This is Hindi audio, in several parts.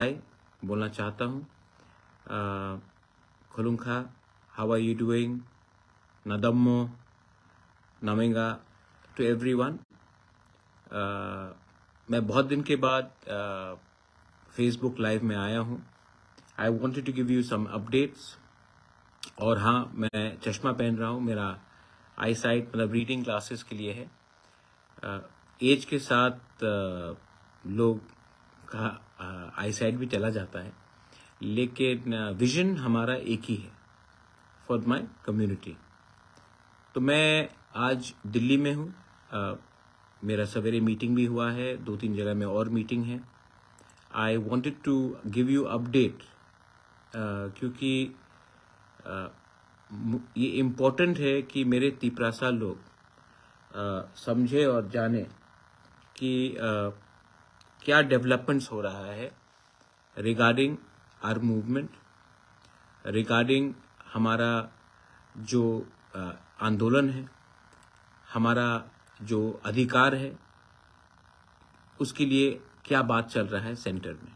हाय बोलना चाहता हूँ। खुलुंखा, हाउ आर यू डूइंग? नदम्मो, नमेंगा टू एवरीवन। मैं बहुत दिन के बाद फेसबुक लाइव में आया हूँ। I wanted to give you some updates. और हाँ, मैं चश्मा पहन रहा हूँ। मेरा आई साइट मतलब रीडिंग क्लासेस के लिए है। एज के साथ लोग का आई साइट भी चला जाता है, लेकिन विजन हमारा एक ही है, फॉर माय कम्युनिटी। तो मैं आज दिल्ली में हूँ। मेरा सवेरे मीटिंग भी हुआ है, 2-3 जगह में और मीटिंग है। I wanted to give you update क्योंकि ये इम्पोर्टेंट है कि मेरे तिपरासा लोग समझे और जाने कि क्या डेवलपमेंट्स हो रहा है रिगार्डिंग आवर मूवमेंट, रिगार्डिंग हमारा जो आंदोलन है, हमारा जो अधिकार है, उसके लिए क्या बात चल रहा है सेंटर में।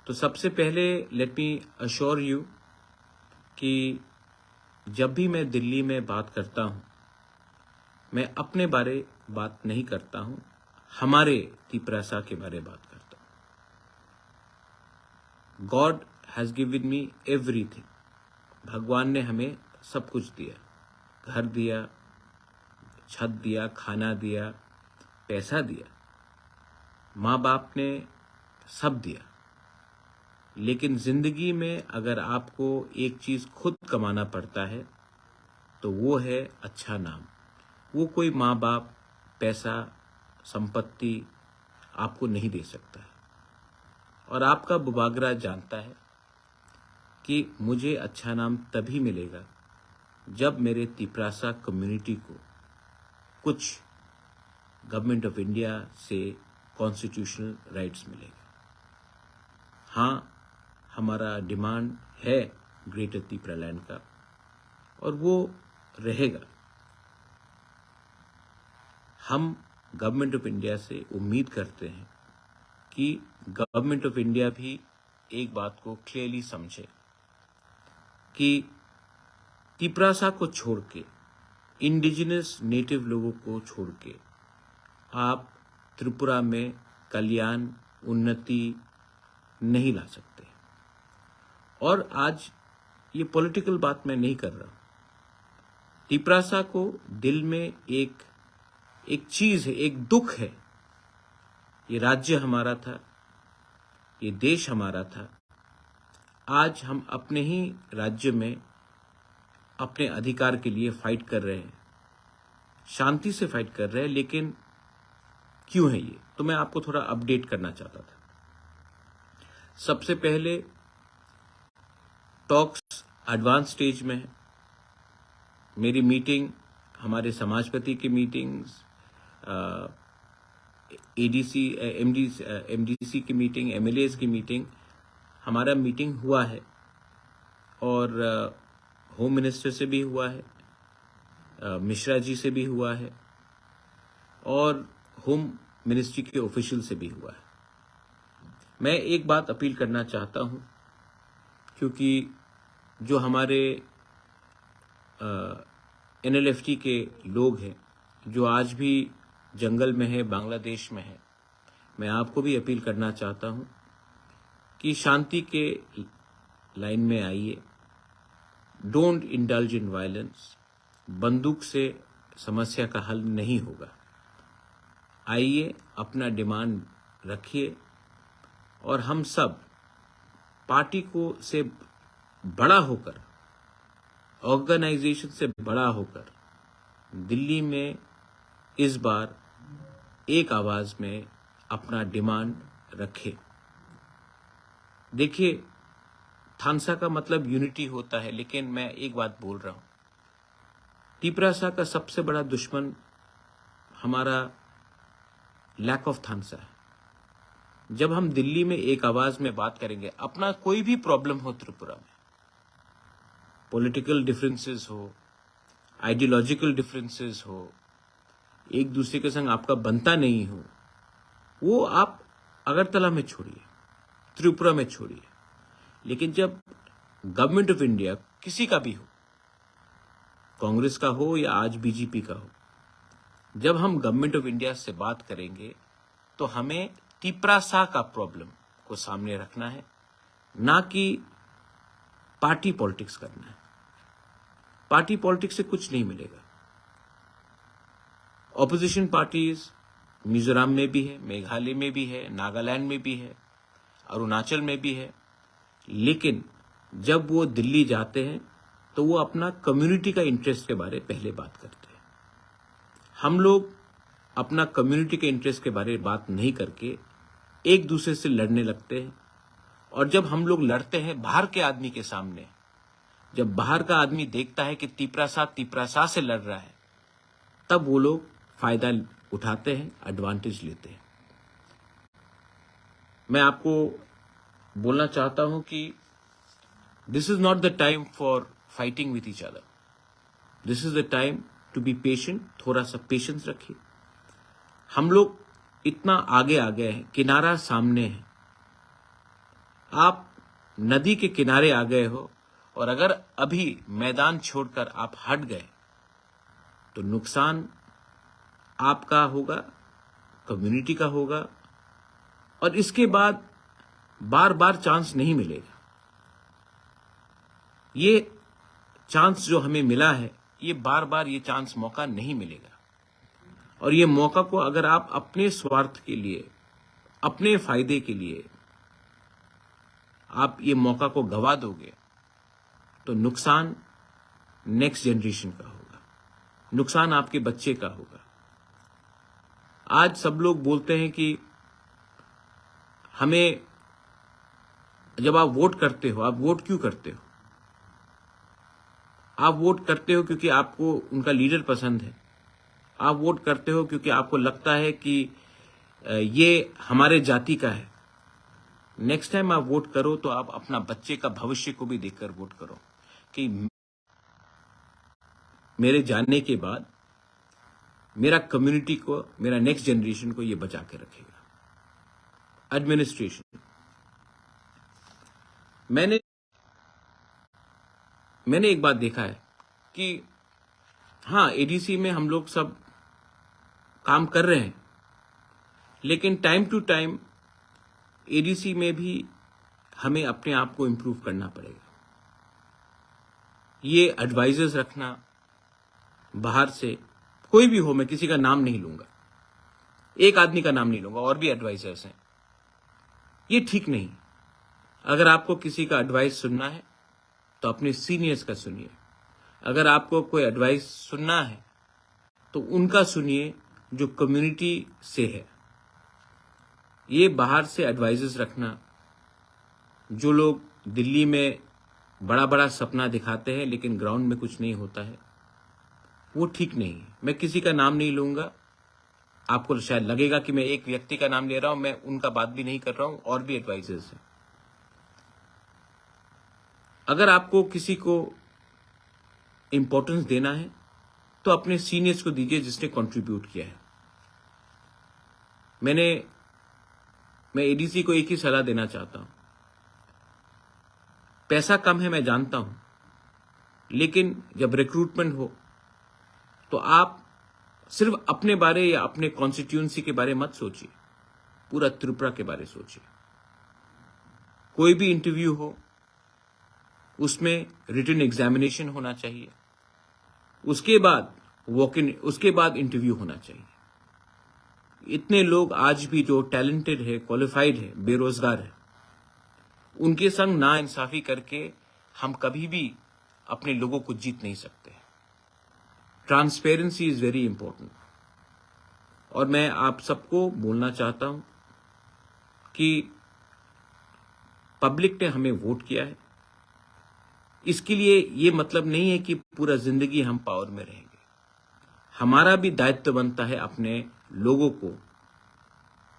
तो सबसे पहले लेट मी अश्योर यू कि जब भी मैं दिल्ली में बात करता हूँ, मैं अपने बारे बात नहीं करता हूँ, हमारे तिपरासा के बारे बात करता हूँ। God has given me everything. भगवान ने हमें सब कुछ दिया, घर दिया, छत दिया, खाना दिया, पैसा दिया, माँ बाप ने सब दिया। लेकिन जिंदगी में अगर आपको एक चीज खुद कमाना पड़ता है तो वो है अच्छा नाम। वो कोई माँ बाप, पैसा, संपत्ति आपको नहीं दे सकता है। और आपका बुबागरा जानता है कि मुझे अच्छा नाम तभी मिलेगा जब मेरे तिपरासा कम्युनिटी को कुछ गवर्नमेंट ऑफ इंडिया से कॉन्स्टिट्यूशनल राइट्स मिलेगा। हाँ, हमारा डिमांड है ग्रेटर तिपरा लैंड का, और वो रहेगा। हम गवर्नमेंट ऑफ इंडिया से उम्मीद करते हैं कि गवर्नमेंट ऑफ इंडिया भी एक बात को क्लियरली समझे कि तिपरासा को छोड़ के, इंडिजिनस नेटिव लोगों को छोड़ के आप त्रिपुरा में कल्याण, उन्नति नहीं ला सकते। और आज ये पॉलिटिकल बात मैं नहीं कर रहा हूं। तिपरासा को दिल में एक चीज है, एक दुख है। ये राज्य हमारा था, ये देश हमारा था। आज हम अपने ही राज्य में अपने अधिकार के लिए फाइट कर रहे हैं, शांति से फाइट कर रहे हैं। लेकिन क्यों है ये? तो मैं आपको थोड़ा अपडेट करना चाहता था। सबसे पहले टॉक्स एडवांस स्टेज में है। मेरी मीटिंग, हमारे समाजपति की मीटिंग्स, एडीसी, एमडीसी की मीटिंग, एमएलएस की मीटिंग, हमारा मीटिंग हुआ है। और होम मिनिस्टर से भी हुआ है, मिश्रा जी से भी हुआ है, और होम मिनिस्ट्री के ऑफिशियल से भी हुआ है। मैं एक बात अपील करना चाहता हूं, क्योंकि जो हमारे NLFT के लोग हैं, जो आज भी जंगल में है, बांग्लादेश में है, मैं आपको भी अपील करना चाहता हूं कि शांति के लाइन में आइए। Don't indulge in violence. बंदूक से समस्या का हल नहीं होगा। आइए, अपना डिमांड रखिए, और हम सब पार्टी को से बड़ा होकर, ऑर्गेनाइजेशन से बड़ा होकर दिल्ली में इस बार एक आवाज में अपना डिमांड रखे। देखिए, थानसा का मतलब यूनिटी होता है, लेकिन मैं एक बात बोल रहा हूं, तिपरासा का सबसे बड़ा दुश्मन हमारा लैक ऑफ थानसा है। जब हम दिल्ली में एक आवाज में बात करेंगे, अपना कोई भी प्रॉब्लम हो त्रिपुरा में, पॉलिटिकल डिफरेंसेस हो, आइडियोलॉजिकल डिफरेंसेस हो, एक दूसरे के संग आपका बनता नहीं हो, वो आप अगरतला में छोड़िए, त्रिपुरा में छोड़िए, लेकिन जब गवर्नमेंट ऑफ इंडिया किसी का भी हो, कांग्रेस का हो या आज बीजेपी का हो, जब हम गवर्नमेंट ऑफ इंडिया से बात करेंगे तो हमें तिपरासा का प्रॉब्लम को सामने रखना है, ना कि पार्टी पॉलिटिक्स करना है। पार्टी पॉलिटिक्स से कुछ नहीं मिलेगा। ऑपोजिशन पार्टीज मिजोरम में भी है, मेघालय में भी है, नागालैंड में भी है, अरुणाचल में भी है, लेकिन जब वो दिल्ली जाते हैं तो वो अपना कम्युनिटी का इंटरेस्ट के बारे में पहले बात करते हैं। हम लोग अपना कम्युनिटी के इंटरेस्ट के बारे में बात नहीं करके एक दूसरे से लड़ने लगते हैं, और जब हम लोग लड़ते हैं बाहर के आदमी के सामने, जब बाहर का आदमी देखता है कि तिपरासा से लड़ रहा है, तब वो लोग फायदा उठाते हैं, एडवांटेज लेते हैं। मैं आपको बोलना चाहता हूं कि this is not the time for fighting with each other, this is the time to be patient. थोड़ा सा पेशेंस रखिए। हम लोग इतना आगे आ गए हैं, किनारा सामने है। आप नदी के किनारे आ गए हो, और अगर अभी मैदान छोड़कर आप हट गए तो नुकसान आपका होगा, कम्युनिटी का होगा, और इसके बाद बार बार चांस नहीं मिलेगा। ये चांस जो हमें मिला है, ये बार बार ये चांस मौका नहीं मिलेगा, और ये मौका को अगर आप अपने स्वार्थ के लिए, अपने फायदे के लिए आप ये मौका को गवा दोगे तो नुकसान नेक्स्ट जनरेशन का होगा, नुकसान आपके बच्चे का होगा। आज सब लोग बोलते हैं कि हमें, जब आप वोट करते हो, आप वोट क्यों करते हो? आप वोट करते हो क्योंकि आपको उनका लीडर पसंद है। आप वोट करते हो क्योंकि आपको लगता है कि ये हमारे जाति का है। नेक्स्ट टाइम आप वोट करो तो आप अपना बच्चे का भविष्य को भी देखकर वोट करो कि मेरे जाने के बाद मेरा कम्युनिटी को, मेरा नेक्स्ट जनरेशन को ये बचा के रखेगा। एडमिनिस्ट्रेशन, मैंने एक बात देखा है कि हाँ, एडीसी में हम लोग सब काम कर रहे हैं, लेकिन टाइम टू टाइम एडीसी में भी हमें अपने आप को इम्प्रूव करना पड़ेगा। ये एडवाइजर्स रखना बाहर से, कोई भी हो, मैं किसी का नाम नहीं लूंगा, एक आदमी का नाम नहीं लूंगा, और भी एडवाइजर्स हैं, ये ठीक नहीं। अगर आपको किसी का एडवाइस सुनना है तो अपने सीनियर्स का सुनिए। अगर आपको कोई एडवाइस सुनना है तो उनका सुनिए जो कम्युनिटी से है। ये बाहर से एडवाइजर्स रखना, जो लोग दिल्ली में बड़ा बड़ा सपना दिखाते हैं लेकिन ग्राउंड में कुछ नहीं होता है, वो ठीक नहीं है। मैं किसी का नाम नहीं लूंगा, आपको शायद लगेगा कि मैं एक व्यक्ति का नाम ले रहा हूं, मैं उनका बात भी नहीं कर रहा हूं, और भी एडवाइजर्स हैं। अगर आपको किसी को इंपॉर्टेंस देना है तो अपने सीनियर्स को दीजिए जिसने कंट्रीब्यूट किया है। मैं एडीसी को एक ही सलाह देना चाहता हूं। पैसा कम है, मैं जानता हूं, लेकिन जब रिक्रूटमेंट हो तो आप सिर्फ अपने बारे या अपने कॉन्स्टिट्यूएंसी के बारे मत सोचिए, पूरा त्रिपुरा के बारे सोचिए। कोई भी इंटरव्यू हो उसमें रिटन एग्जामिनेशन होना चाहिए, उसके बाद वॉक इन, उसके बाद इंटरव्यू होना चाहिए। इतने लोग आज भी जो टैलेंटेड है, क्वालिफाइड है, बेरोजगार है, उनके संग नाइंसाफी करके हम कभी भी अपने लोगों को जीत नहीं सकते। Transparency is very important. और मैं आप सबको बोलना चाहता हूं कि पब्लिक ने हमें वोट किया है, इसके लिए ये मतलब नहीं है कि पूरा जिंदगी हम पावर में रहेंगे। हमारा भी दायित्व बनता है अपने लोगों को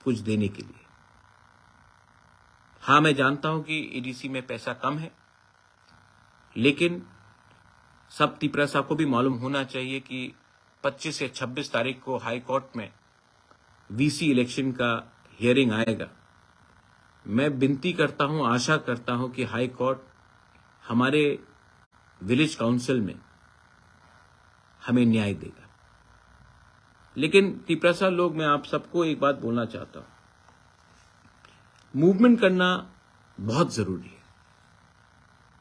कुछ देने के लिए। हाँ, मैं जानता हूं कि एडीसी में पैसा कम है, लेकिन सब तिपरासा को भी मालूम होना चाहिए कि 25 या 26 तारीख को हाई कोर्ट में वीसी इलेक्शन का हियरिंग आएगा, मैं विनती करता हूं, आशा करता हूं कि हाई कोर्ट हमारे विलेज काउंसिल में हमें न्याय देगा। लेकिन तिपरासा लोग, मैं आप सबको एक बात बोलना चाहता हूं, मूवमेंट करना बहुत जरूरी है।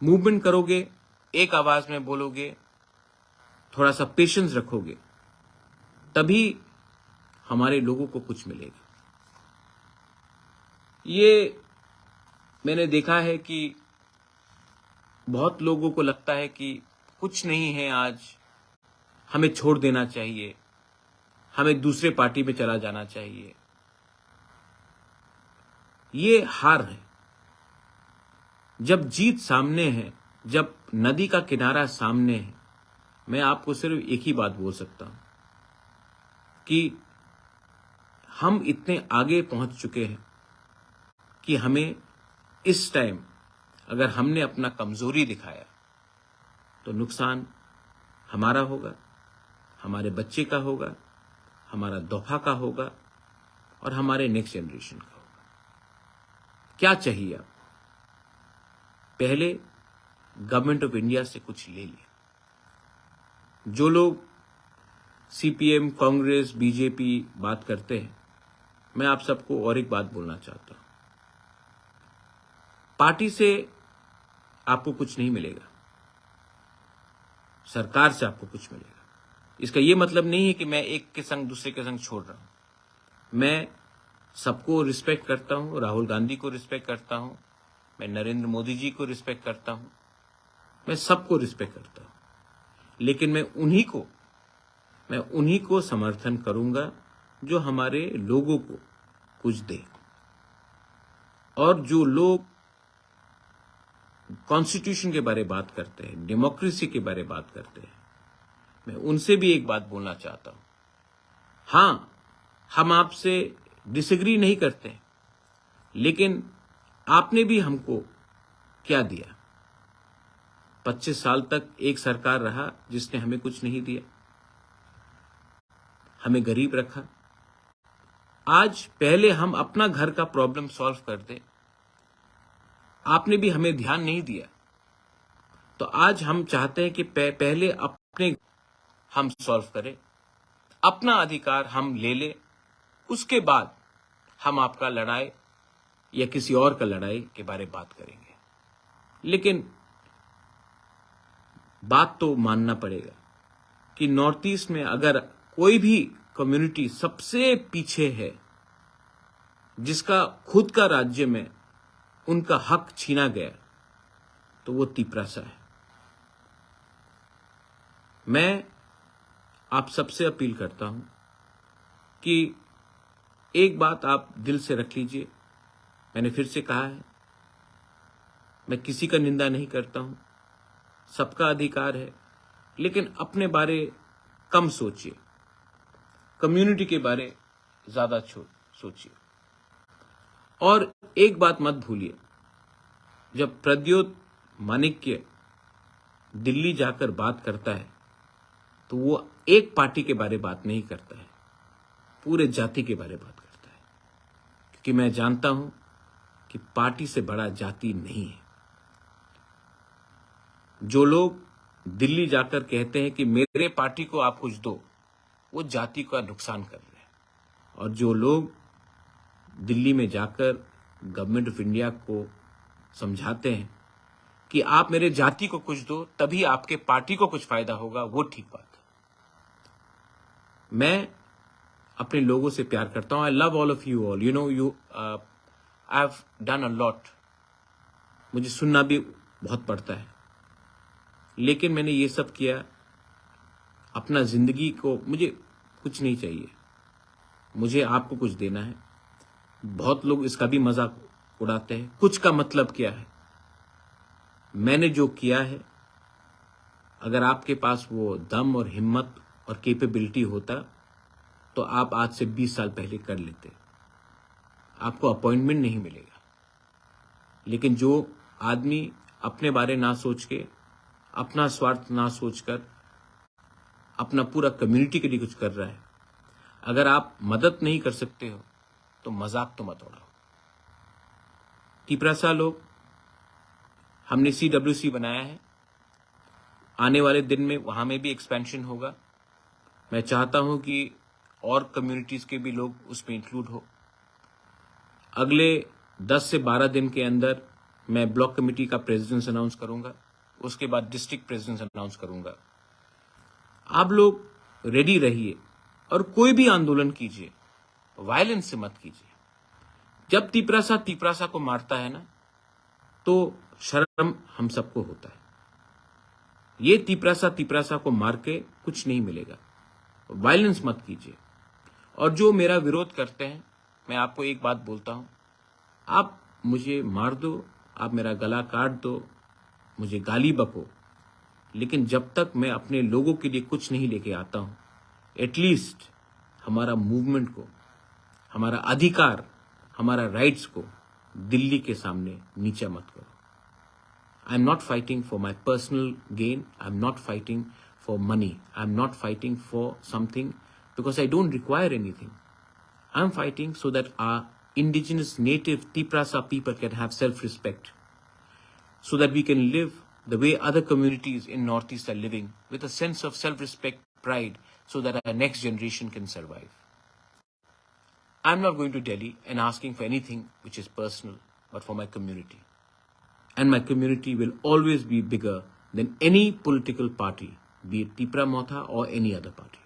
मूवमेंट करोगे, एक आवाज में बोलोगे, थोड़ा सा पेशेंस रखोगे, तभी हमारे लोगों को कुछ मिलेगा। ये मैंने देखा है कि बहुत लोगों को लगता है कि कुछ नहीं है, आज हमें छोड़ देना चाहिए, हमें दूसरे पार्टी में चला जाना चाहिए। ये हार है। जब जीत सामने है, जब नदी का किनारा सामने है, मैं आपको सिर्फ एक ही बात बोल सकता हूं कि हम इतने आगे पहुंच चुके हैं कि हमें इस टाइम अगर हमने अपना कमजोरी दिखाया तो नुकसान हमारा होगा, हमारे बच्चे का होगा, हमारा दोहा का होगा और हमारे नेक्स्ट जनरेशन का होगा। क्या चाहिए आप? पहले गवर्नमेंट ऑफ इंडिया से कुछ ले लिया। जो लोग सीपीएम, कांग्रेस, बीजेपी बात करते हैं, मैं आप सबको और एक बात बोलना चाहता हूं। पार्टी से आपको कुछ नहीं मिलेगा, सरकार से आपको कुछ मिलेगा। इसका यह मतलब नहीं है कि मैं एक के संग दूसरे के संग छोड़ रहा हूं। मैं सबको रिस्पेक्ट करता हूं, राहुल गांधी को रिस्पेक्ट करता हूं, मैं नरेंद्र मोदी जी को रिस्पेक्ट करता हूं, मैं सबको रिस्पेक्ट करता हूं। लेकिन मैं उन्हीं को समर्थन करूंगा जो हमारे लोगों को कुछ दे। और जो लोग कॉन्स्टिट्यूशन के बारे में बात करते हैं, डेमोक्रेसी के बारे में बात करते हैं, मैं उनसे भी एक बात बोलना चाहता हूं। हां, हम आपसे डिसएग्री नहीं करते, लेकिन आपने भी हमको क्या दिया? 25 साल तक एक सरकार रहा जिसने हमें कुछ नहीं दिया, हमें गरीब रखा। आज पहले हम अपना घर का प्रॉब्लम सॉल्व कर दें, आपने भी हमें ध्यान नहीं दिया। तो आज हम चाहते हैं कि पहले अपने हम सॉल्व करें, अपना अधिकार हम ले लें, उसके बाद हम आपका लड़ाई या किसी और का लड़ाई के बारे में बात करेंगे। लेकिन बात तो मानना पड़ेगा कि नॉर्थ ईस्ट में अगर कोई भी कम्युनिटी सबसे पीछे है, जिसका खुद का राज्य में उनका हक छीना गया, तो वो तिपरासा है। मैं आप सबसे अपील करता हूं कि एक बात आप दिल से रख लीजिए। मैंने फिर से कहा है, मैं किसी का निंदा नहीं करता हूं, सबका अधिकार है, लेकिन अपने बारे कम सोचिए, कम्युनिटी के बारे ज्यादा सोचिए। और एक बात मत भूलिए, जब प्रद्योत माणिक्य दिल्ली जाकर बात करता है तो वो एक पार्टी के बारे बात नहीं करता है, पूरे जाति के बारे बात करता है। क्योंकि मैं जानता हूं कि पार्टी से बड़ा जाति नहीं है। जो लोग दिल्ली जाकर कहते हैं कि मेरे पार्टी को आप कुछ दो, वो जाति का नुकसान कर रहे हैं। और जो लोग दिल्ली में जाकर गवर्नमेंट ऑफ इंडिया को समझाते हैं कि आप मेरे जाति को कुछ दो, तभी आपके पार्टी को कुछ फायदा होगा, वो ठीक बात है। मैं अपने लोगों से प्यार करता हूं। I love all of you all. I have done a lot. मुझे सुनना भी बहुत पड़ता है, लेकिन मैंने ये सब किया अपना जिंदगी को। मुझे कुछ नहीं चाहिए, मुझे आपको कुछ देना है। बहुत लोग इसका भी मजाक उड़ाते हैं, कुछ का मतलब क्या है? मैंने जो किया है, अगर आपके पास वो दम और हिम्मत और कैपेबिलिटी होता तो आप आज से 20 साल पहले कर लेते। आपको अपॉइंटमेंट नहीं मिलेगा। लेकिन जो आदमी अपने बारे ना सोच के, अपना स्वार्थ ना सोचकर, अपना पूरा कम्युनिटी के लिए कुछ कर रहा है, अगर आप मदद नहीं कर सकते हो तो मजाक तो मत उड़ाओ। तिपरासा लोग, हमने CWC बनाया है, आने वाले दिन में वहां में भी एक्सपेंशन होगा। मैं चाहता हूं कि और कम्युनिटीज के भी लोग उसमें इंक्लूड हो। अगले 10 से 12 दिन के अंदर मैं ब्लॉक कमेटी का प्रेसिडेंस अनाउंस करूंगा, उसके बाद डिस्ट्रिक्ट प्रेसिडेंस अनाउंस करूंगा। आप लोग रेडी रहिए और कोई भी आंदोलन कीजिए, वायलेंस से मत कीजिए। जब तिपरासा को मारता है ना, तो शर्म हम सबको होता है। ये तिपरासा को मार के कुछ नहीं मिलेगा। वायलेंस मत कीजिए। और जो मेरा विरोध करते हैं, मैं आपको एक बात बोलता हूं, आप मुझे मार दो, आप मेरा गला काट दो, मुझे गाली बको, लेकिन जब तक मैं अपने लोगों के लिए कुछ नहीं लेके आता हूं, एटलीस्ट हमारा मूवमेंट को, हमारा अधिकार, हमारा राइट्स को दिल्ली के सामने नीचा मत करो। I am not fighting for my personal gain, I am not fighting for money. I'm not fighting for something because I don't require anything. I'm fighting so that our indigenous native Tiprasa people can have self-respect, so that we can live the way other communities in Northeast are living, with a sense of self-respect, pride, so that our next generation can survive. I'm not going to Delhi and asking for anything which is personal, but for my community. And my community will always be bigger than any political party, be it Tipra Motha or any other party.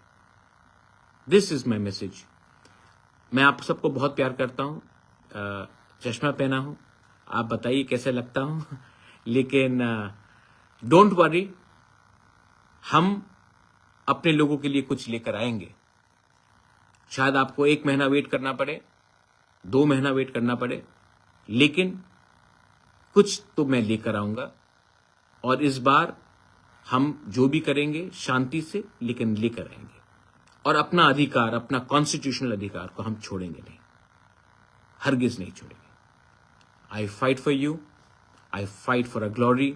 This is my message. मैं आप सबको बहुत प्यार करता हूँ, चश्मा पहना हूँ, आप बताइए कैसे लगता हूँ, लेकिन डोंट वरी, हम अपने लोगों के लिए कुछ लेकर आएंगे। शायद आपको 1 महीना वेट करना पड़े, 2 महीना वेट करना पड़े, लेकिन कुछ तो मैं लेकर आऊंगा। और इस बार हम जो भी करेंगे शांति से, लेकिन लेकर आएंगे। और अपना अधिकार, अपना कॉन्स्टिट्यूशनल अधिकार को हम छोड़ेंगे नहीं, हरगिज नहीं छोड़ेंगे। आई fight for you, I fight for a glory,